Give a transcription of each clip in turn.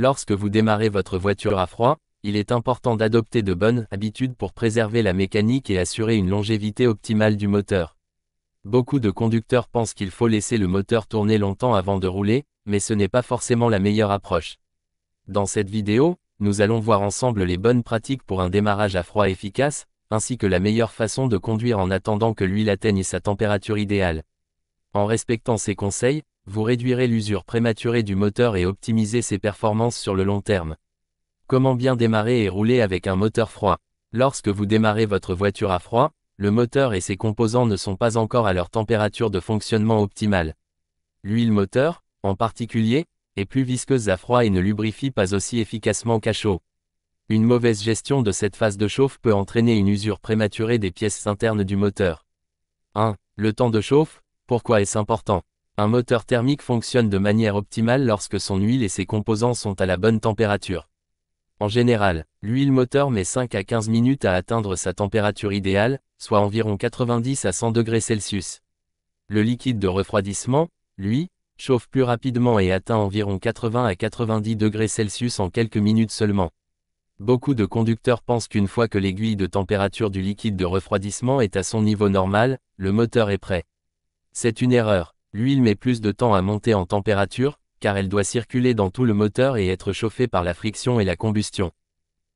Lorsque vous démarrez votre voiture à froid, il est important d'adopter de bonnes habitudes pour préserver la mécanique et assurer une longévité optimale du moteur. Beaucoup de conducteurs pensent qu'il faut laisser le moteur tourner longtemps avant de rouler, mais ce n'est pas forcément la meilleure approche. Dans cette vidéo, nous allons voir ensemble les bonnes pratiques pour un démarrage à froid efficace, ainsi que la meilleure façon de conduire en attendant que l'huile atteigne sa température idéale. En respectant ces conseils, vous réduirez l'usure prématurée du moteur et optimisez ses performances sur le long terme. Comment bien démarrer et rouler avec un moteur froid? Lorsque vous démarrez votre voiture à froid, le moteur et ses composants ne sont pas encore à leur température de fonctionnement optimale. L'huile moteur, en particulier, est plus visqueuse à froid et ne lubrifie pas aussi efficacement qu'à chaud. Une mauvaise gestion de cette phase de chauffe peut entraîner une usure prématurée des pièces internes du moteur. 1. Le temps de chauffe. Pourquoi est-ce important? Un moteur thermique fonctionne de manière optimale lorsque son huile et ses composants sont à la bonne température. En général, l'huile moteur met 5 à 15 minutes à atteindre sa température idéale, soit environ 90 à 100 degrés Celsius. Le liquide de refroidissement, lui, chauffe plus rapidement et atteint environ 80 à 90 degrés Celsius en quelques minutes seulement. Beaucoup de conducteurs pensent qu'une fois que l'aiguille de température du liquide de refroidissement est à son niveau normal, le moteur est prêt. C'est une erreur. L'huile met plus de temps à monter en température, car elle doit circuler dans tout le moteur et être chauffée par la friction et la combustion.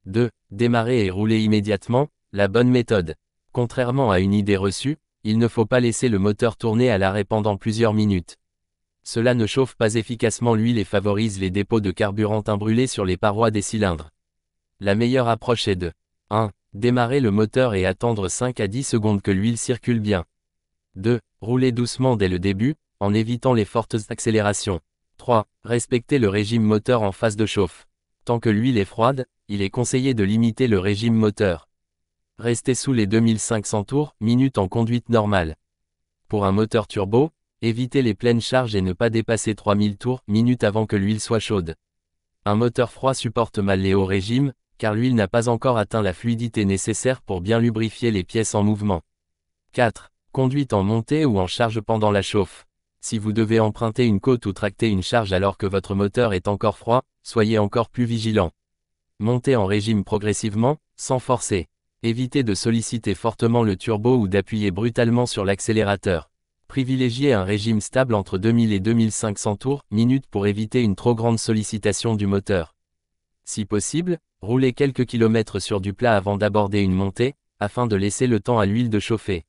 2. Démarrer et rouler immédiatement, la bonne méthode. Contrairement à une idée reçue, il ne faut pas laisser le moteur tourner à l'arrêt pendant plusieurs minutes. Cela ne chauffe pas efficacement l'huile et favorise les dépôts de carburant imbrûlés sur les parois des cylindres. La meilleure approche est de 1. Démarrer le moteur et attendre 5 à 10 secondes que l'huile circule bien. 2. Rouler doucement dès le début, en évitant les fortes accélérations. 3. Respecter le régime moteur en phase de chauffe. Tant que l'huile est froide, il est conseillé de limiter le régime moteur. Restez sous les 2500 tours, minutes en conduite normale. Pour un moteur turbo, évitez les pleines charges et ne pas dépasser 3000 tours, minutes avant que l'huile soit chaude. Un moteur froid supporte mal les hauts régimes, car l'huile n'a pas encore atteint la fluidité nécessaire pour bien lubrifier les pièces en mouvement. 4. Conduite en montée ou en charge pendant la chauffe. Si vous devez emprunter une côte ou tracter une charge alors que votre moteur est encore froid, soyez encore plus vigilant. Montez en régime progressivement, sans forcer. Évitez de solliciter fortement le turbo ou d'appuyer brutalement sur l'accélérateur. Privilégiez un régime stable entre 2000 et 2500 tours, minutes pour éviter une trop grande sollicitation du moteur. Si possible, roulez quelques kilomètres sur du plat avant d'aborder une montée, afin de laisser le temps à l'huile de chauffer.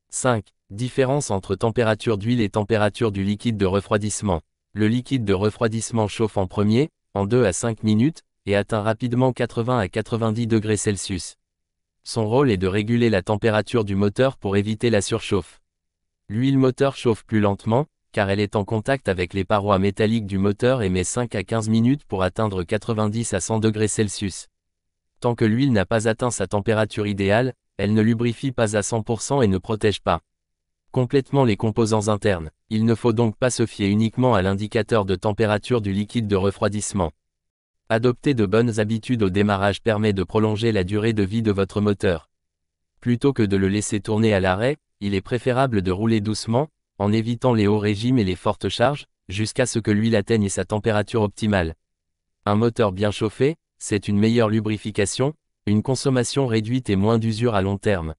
5. Différence entre température d'huile et température du liquide de refroidissement. Le liquide de refroidissement chauffe en premier, en 2 à 5 minutes, et atteint rapidement 80 à 90 degrés Celsius. Son rôle est de réguler la température du moteur pour éviter la surchauffe. L'huile moteur chauffe plus lentement, car elle est en contact avec les parois métalliques du moteur et met 5 à 15 minutes pour atteindre 90 à 100 degrés Celsius. Tant que l'huile n'a pas atteint sa température idéale, elle ne lubrifie pas à 100% et ne protège pas complètement les composants internes. Il ne faut donc pas se fier uniquement à l'indicateur de température du liquide de refroidissement. Adopter de bonnes habitudes au démarrage permet de prolonger la durée de vie de votre moteur. Plutôt que de le laisser tourner à l'arrêt, il est préférable de rouler doucement, en évitant les hauts régimes et les fortes charges, jusqu'à ce que l'huile atteigne sa température optimale. Un moteur bien chauffé, c'est une meilleure lubrification, une consommation réduite et moins d'usure à long terme.